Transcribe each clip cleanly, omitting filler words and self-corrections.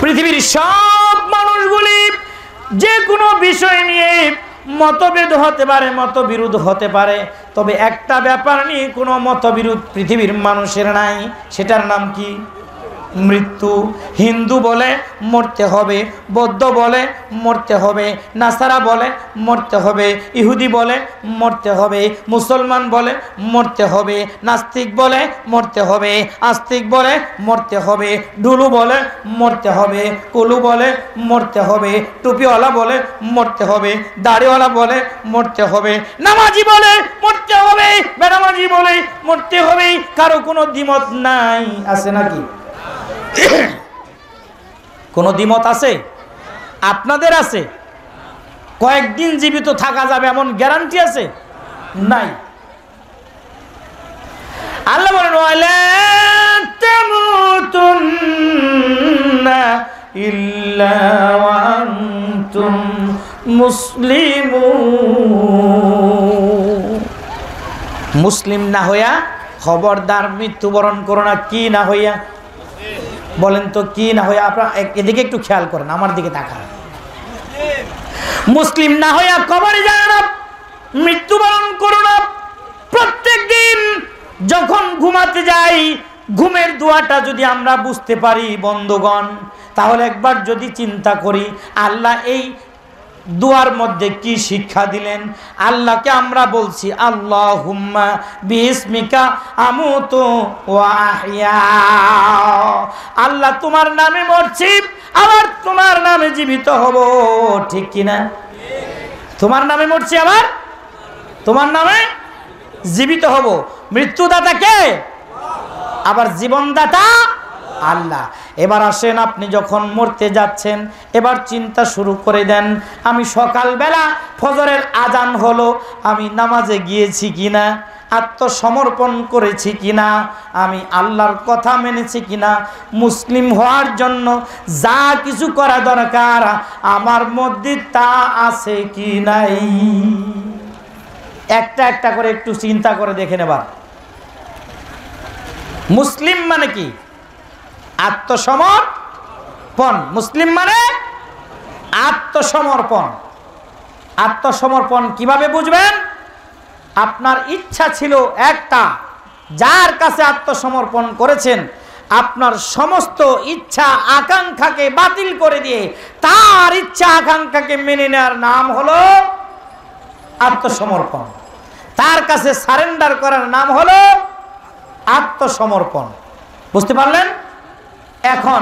পৃথিবীর সব মানুষগুলি যে কোনো বিষয় নিয়ে মতভেদ হতে পারে, মতবিরোধ হতে পারে, তবে একটা ব্যাপার নিয়ে কোনো মতবিরোধ পৃথিবীর মানুষের নাই, সেটার নাম কি? মৃত্যু। হিন্দু বলে মরতে হবে, বৌদ্ধ বলে মরতে হবে, নাসারা বলে মরতে হবে, ইহুদি বলে মরতে হবে, মুসলমান বলে মরতে হবে, নাস্তিক বলে মরতে হবে, আস্তিক বলে মরতে হবে, ডুলু বলে মরতে হবে, কুলু বলে মরতে হবে, টুপিওয়ালা বলে মরতে হবে, দাড়িওয়ালা বলে মরতে হবে, নামাজি বলে মরতে হবে, বেনামাজি বলে মরতে হবে। কারো কোনো দ্বিমত নাই, আছে নাকি? কোন দ্বিমত আছে? আপনাদের আছে? কয়েকদিন জীবিত থাকা যাবে এমন গ্যারান্টি আছে? নাই। আল্লাহ বলেন ওয়ালা তামুতুন্না ইল্লা ওয়া আনতুম মুসলিমুন। মুসলিম না হইয়া খবরদার মৃত্যুবরণ করো না। কি না হইয়া বলেন তো? কি না হইয়া? আপনারা এদিকে একটু খেয়াল করেন, আমার দিকে তাকান। মুসলিম না হইয়া কবরে যায় না, মৃত্যুবরণ করো না। প্রত্যেক দিন যখন ঘুমাতে যাই, ঘুমের দোয়াটা যদি আমরা বুঝতে পারি বন্ধুগণ, তাহলে একবার যদি চিন্তা করি আল্লাহ এই দুয়ার মধ্যে কি শিক্ষা দিলেন। আল্লাহকে আমরা বলছি আল্লাহুম্মা বিসমিকা আমুতু ওয়া আহইয়া। আল্লাহ তোমার নামে মরছি, আবার তোমার নামে জীবিত হব, ঠিক কিনা? তোমার নামে মরছি, আবার তোমার নামে জীবিত হব। মৃত্যুদাতা কে? আবার জীবনদাতা আল্লাহ। এবার আসেন, আপনি যখন মরতে যাচ্ছেন, এবার চিন্তা শুরু করে দেন, আমি সকালবেলা ফজরের আজান হলো, আমি নামাজে গিয়েছি কিনা, আত্মসমর্পণ করেছি কিনা, আমি আল্লাহর কথা মেনেছি কিনা, মুসলিম হওয়ার জন্য যা কিছু করা দরকার আমার মধ্যে তা আছে কি নাই। একটা একটা করে একটু চিন্তা করে দেখে নেবার। মুসলিম মানে কি? আত্মসমর্পণ। মুসলিম মানে আত্মসমর্পণ। আত্মসমর্পণ কিভাবে বুঝবেন? আপনার ইচ্ছা ছিল একটা, যার কাছে আত্মসমর্পণ করেছেন আপনার সমস্ত ইচ্ছা আকাঙ্ক্ষাকে বাতিল করে দিয়ে তার ইচ্ছা আকাঙ্ক্ষাকে মেনে নেওয়ার নাম হলো আত্মসমর্পণ। তার কাছে সারেন্ডার করার নাম হলো আত্মসমর্পণ। বুঝতে পারলেন? এখন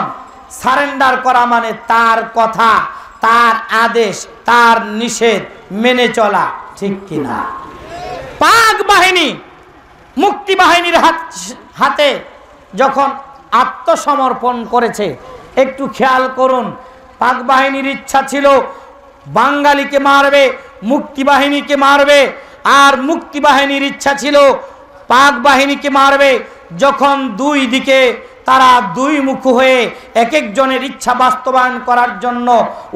সারেন্ডার করা মানে তার কথা, তার আদেশ, তার নিষেধ মেনে চলা, ঠিক কিনা? পাক বাহিনী, মুক্তি বাহিনীর হাতে যখন আত্মসমর্পণ করেছে, একটু খেয়াল করুন, পাক বাহিনীর ইচ্ছা ছিল বাঙালিকে মারবে, মুক্তি বাহিনীকে মারবে, আর মুক্তি বাহিনীর ইচ্ছা ছিল পাক বাহিনীকে মারবে। যখন দুই দিকে তারা দুই মুখ হয়ে এক একজনের ইচ্ছা বাস্তবায়ন করার জন্য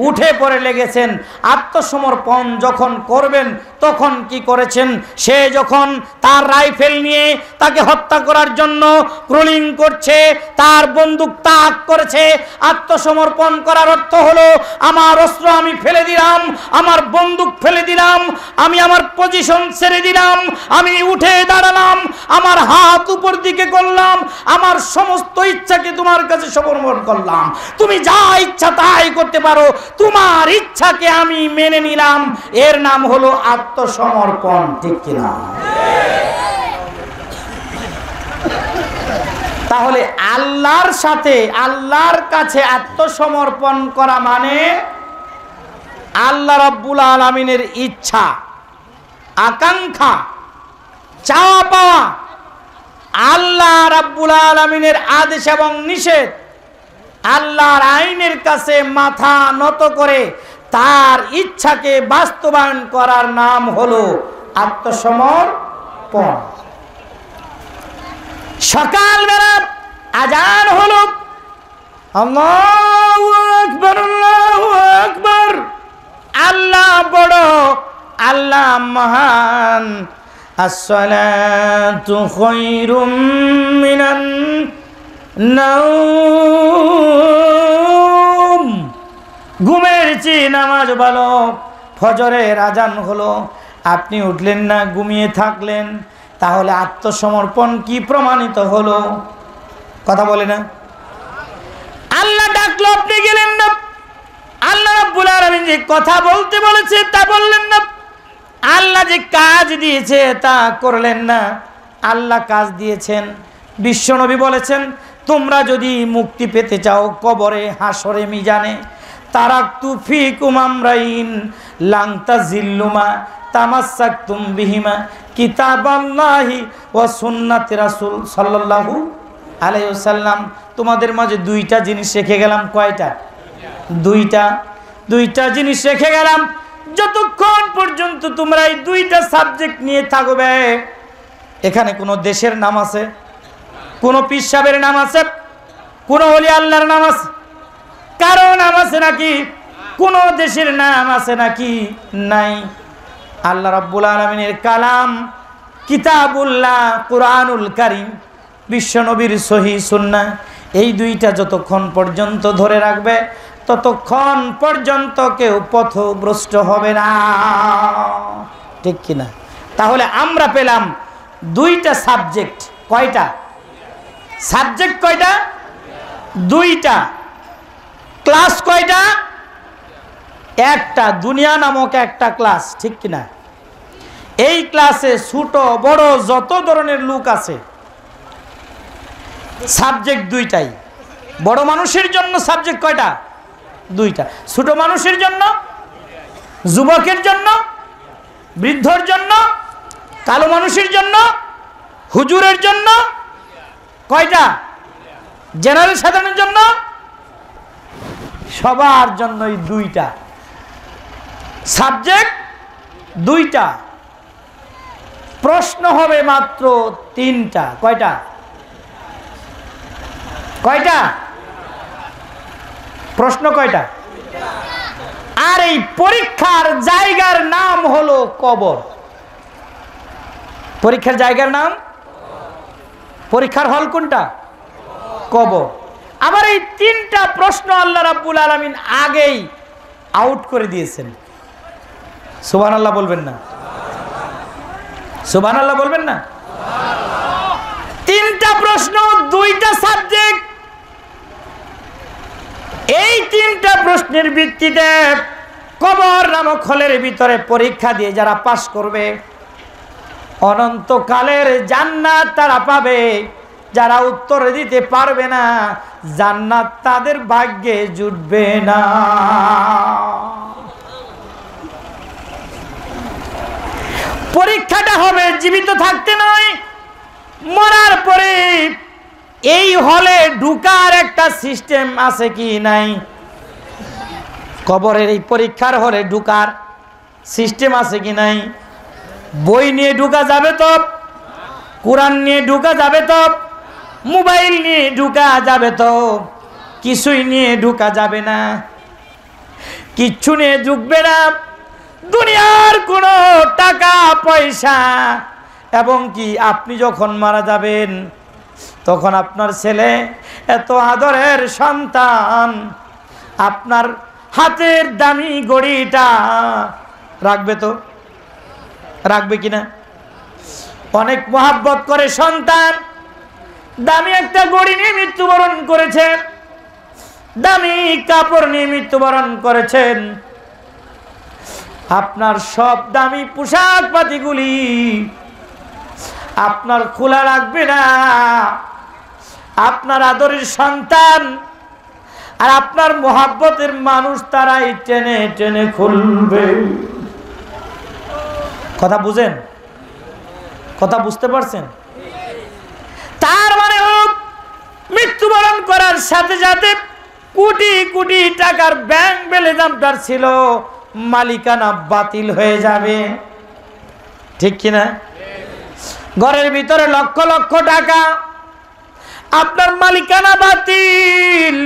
উঠে পড়ে লেগেছেন, আত্মসমর্পণ যখন করবেন তখন কি করেছেন? সে যখন তার রাইফেল নিয়ে তাকে হত্যা করার জন্য ক্রলিং করছে, তার বন্দুক তাক করেছে। আত্মসমর্পণ করার অর্থ হলো আমার অস্ত্র আমি ফেলে দিলাম, আমার বন্দুক ফেলে দিলাম, আমি আমার পজিশন ছেড়ে দিলাম, আমি উঠে দাঁড়ালাম, আমার হাত উপর দিকে করলাম, আমার সমস্ত ইচ্ছাকে তোমার কাছে সমর্পণ করলাম, তুমি যা ইচ্ছা তাই করতে পারো, তোমার ইচ্ছাকে আমি মেনে নিলাম। এর নাম হলো আত্মসমর্পণ, ঠিক কিনা? তাহলে আল্লাহর সাথে, আল্লাহর কাছে আত্মসমর্পণ করা মানে আল্লাহ রাব্বুল আলামিনের ইচ্ছা, আকাঙ্ক্ষা, চাওয়া পাওয়া, আল্লাহ রাব্বুল আলামিনের আদেশ এবং নিষেধ, আল্লাহর আইনের কাছে মাথা নত করে তার ইচ্ছাকে বাস্তবায়ন করার নাম হলো আত্মসমর্পণ। সকালবেলা আজান হলো, আল্লাহু আকবার, আল্লাহু আকবার, আল্লাহ বড়, আল্লাহ মহান, আসসালাতু খায়রুম মিনান নাওম, ঘুমের চেয়ে নামাজ ভালো। ফজরের আজান হলো, আপনি উঠলেন না, ঘুমিয়ে থাকলেন, তাহলে আত্মসমর্পণ কি প্রমাণিত হলো? কথা বলে না? আল্লাহ ডাকলো, আপনি গেলেন না। আল্লাহ রাব্বুল আলামিন যে কথা বলতে বলেছে তা বললেন না। আল্লাহ যে কাজ দিয়েছে তা করলেন না। আল্লাহ কাজ দিয়েছেন। বিশ্বনবী বলেছেন, তোমরা যদি মুক্তি পেতে চাও কবরে, হাসরে, মিজানে, তারাকতু ফিকুম আমরাইন লাং তাজিল্লুমা তামাসসাকতুম বিহিমা কিতাবাল্লাহি ওয়া সুন্নাতি রাসূল সাল্লাল্লাহু আলাইহি ওয়াসাল্লাম। তোমাদের মাঝে দুইটা জিনিস রেখে গেলাম। কয়টা? দুইটা জিনিস রেখে গেলাম। যতক্ষণ পর্যন্ত তোমরা এই দুইটা সাবজেক্ট নিয়ে থাকবে। এখানে কোনো দেশের নাম আছে? কোনো পীর সাহেবের নাম আছে? কোনো ওলি আল্লাহর নাম আছে? কারো নাম আছে নাকি? কোনো দেশের নাম আছে নাকি? নাই। আল্লাহ রাব্বুল আলামিনের কালাম কিতাবুল্লাহ, কুরআনুল কারীম, বিশ্বনবীর সহিহ সুন্নাহ, এই দুইটা যতক্ষণ পর্যন্ত ধরে রাখবে ততক্ষণ পর্যন্ত কেউ পথভ্রষ্ট হবে না। ঠিক কিনা? তাহলে আমরা পেলাম দুইটা সাবজেক্ট। কয়টা সাবজেক্ট? কয়টা? দুইটা। ক্লাস কয়টা? একটা। দুনিয়া নামক একটা ক্লাস। ঠিক কিনা? এই ক্লাসে ছোট বড় যত ধরনের লোক আছে, সাবজেক্ট দুইটাই। বড় মানুষের জন্য সাবজেক্ট কয়টা? দুইটা। ছোট মানুষের জন্য, যুবকের জন্য, বৃদ্ধর জন্য, কালো মানুষের জন্য, হুজুরের জন্য কয়টা? জেনারেল সাধারণের জন্য, সবার জন্যই দুইটা সাবজেক্ট, দুইটা। প্রশ্ন হবে মাত্র তিনটা। কয়টা? কয়টা প্রশ্ন? কয়টা? আর এই পরীক্ষার জায়গার নাম হলো কবর। পরীক্ষার জায়গার নাম, পরীক্ষার হল কোনটা? কবর। আবার এই তিনটা প্রশ্ন আল্লাহ রাব্বুল আলামিন আগেই আউট করে দিয়েছেন। সুবহানাল্লাহ বলবেন না? সুবহানাল্লাহ বলবেন না? তিনটা প্রশ্ন, দুইটা সাবজেক্ট। এই তিনটা প্রশ্নের ভিত্তিতে কবর নামক হলের ভিতরে পরীক্ষা দিয়ে যারা পাস করবে অনন্তকালের জান্নাত তারা পাবে। যারা উত্তর দিতে পারবে না, জান্নাত তাদের ভাগ্যে জুটবে না। পরীক্ষাটা হবে জীবিত থাকতে নয়, মরার পরে। এই হলে ঢুকার একটা সিস্টেম আছে কি নাই? কবরের এই পরীক্ষার হলে ঢুকার সিস্টেম আছে কি নাই? বই নিয়ে ঢুকা যাবে তো? কোরআন নিয়ে ঢুকা যাবে তো? মোবাইল নিয়ে ঢুকা যাবে তো? কিছুই নিয়ে ঢুকা যাবে না। কিচ্ছু নিয়ে ঢুকবে না। দুনিয়ার কোনো টাকা পয়সা, এবং কি আপনি যখন মারা যাবেন তখন আপনার ছেলে, এত আদরের সন্তান, আপনার হাতের দামি ঘড়িটা রাখবে তো? রাখবে কিনা? অনেক মহাব্বত করে সন্তান। দামি একটা ঘড়ি নিয়ে মৃত্যুবরণ করেছেন, দামি কাপড় নিয়ে মৃত্যুবরণ করেছেন। আপনার সব দামি পোশাক পাতিগুলি আপনার খোলা রাখবে না। আপনার আদরের সন্তান আর আপনার মহাব্বতের মানুষ তারাই টেনে টেনে খুলবে। কথা বুঝেন? কথা বুঝতে পারছেন? তার মানে মৃত্যুবরণ করার সাথে সাথে কোটি কোটি টাকার ব্যাংক ব্যালেন্স আপনার ছিল, মালিকানা বাতিল হয়ে যাবে। ঠিক কিনা? ঘরের ভিতরে লক্ষ লক্ষ টাকা, আপনার মালিকানা বাতিল।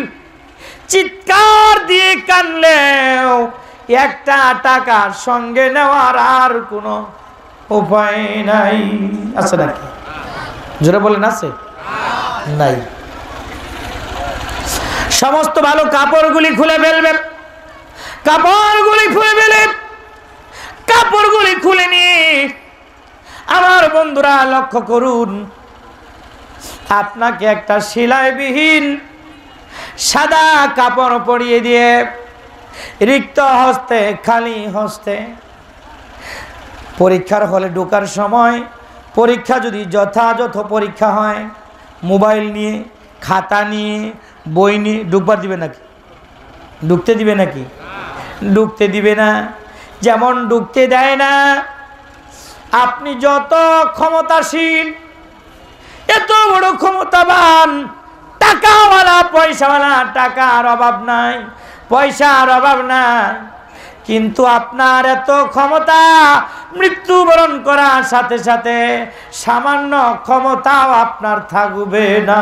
চিৎকার দিয়ে কানলেও একটা টাকা সঙ্গে নেওয়ার আর কোনো উপায় নাই। আছে নাকি? জোরে বলেন, আছে? নাই। সমস্ত ভালো কাপড়গুলি খুলে ফেলবে, কাপড়গুলি খুলে ফেলে, কাপড়গুলি খুলে নিয়ে আমার বন্ধুরা লক্ষ্য করুন, আপনাকে একটা সেলাইবিহীন সাদা কাপড় পরিয়ে দিয়ে রিক্ত হস্তে, খালি হস্তে পরীক্ষার হলে ঢোকার সময়, পরীক্ষা যদি যথাযথ পরীক্ষা হয়, মোবাইল নিয়ে, খাতা নিয়ে, বই নিয়ে ঢুকবার দিবে নাকি? ঢুকতে দিবে নাকি? ঢুকতে দিবে না। যেমন ঢুকতে দেয় না, আপনি যত ক্ষমতাশীল, এত বড় ক্ষমতাবান, টাকাওয়ালা, পয়সাওয়ালা, টাকার অভাব নাই, পয়সার অভাব নাই, কিন্তু আপনার এত ক্ষমতা, মৃত্যুবরণ করার সাথে সাথে সামান্য ক্ষমতাও আপনার থাকবে না।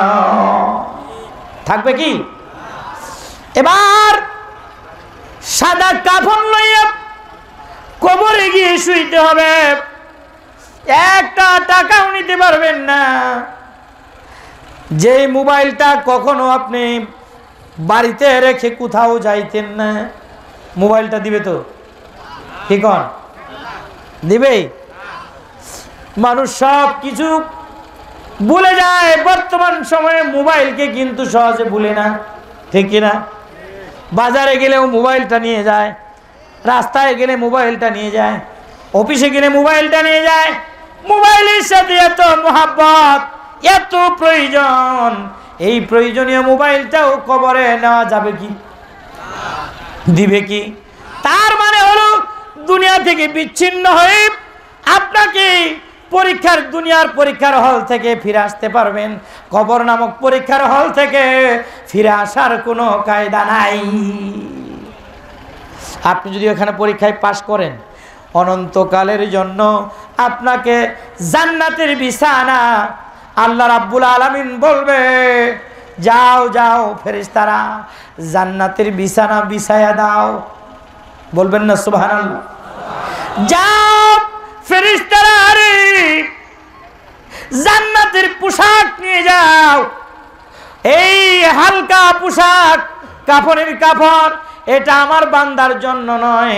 থাকবে কি? এবার সাদা কাফন লইয়া কবরে গিয়ে শুইতে হবে, একটা টাকাও নিতে পারবেন না। যে মোবাইলটা কখনো আপনি বাড়িতে রেখে কোথাও যাইতেন না, মোবাইলটা দিবে তো? কি কন? দিবে? মানুষ সব কিছু ভুলে যায়, বর্তমান সময়ে মোবাইলকে কিন্তু সহজে ভুলে না, ঠিক কিনা? বাজারে গেলেও মোবাইলটা নিয়ে যায়, রাস্তায় গেলে মোবাইলটা নিয়ে যায়, অফিসে গেলে মোবাইলটা নিয়ে যায়। মোবাইলের সাথে এত মোহাব্বত, এত প্রয়োজন, এই প্রয়োজনীয় মোবাইলটাও কবরে নেওয়া যাবে কি? দিবে কি? তার মানে হলো দুনিয়া থেকে বিচ্ছিন্ন হয়ে আপনাকে দুনিয়ার পরীক্ষার হল থেকে ফিরে আসতে পারবেন, কবর নামক পরীক্ষার হল থেকে ফিরে আসার কোনো কায়দা নাই। আপনি যদি ওখানে পরীক্ষায় পাশ করেন, অনন্তকালের জন্য আপনাকে জান্নাতের বিছানা, আল্লাহ রাব্বুল আলামিন বলবে, যাও যাও ফেরেশতারা, জান্নাতের বিছানা বিছায়া দাও। বলবেন না সুবহানাল্লাহ? যাও ফেরেশতারা, আরে জান্নাতের পোশাক নিয়ে যাও। এই হালকা পোশাক, কাফনের কাপড়, এটা আমার বান্দার জন্য নয়,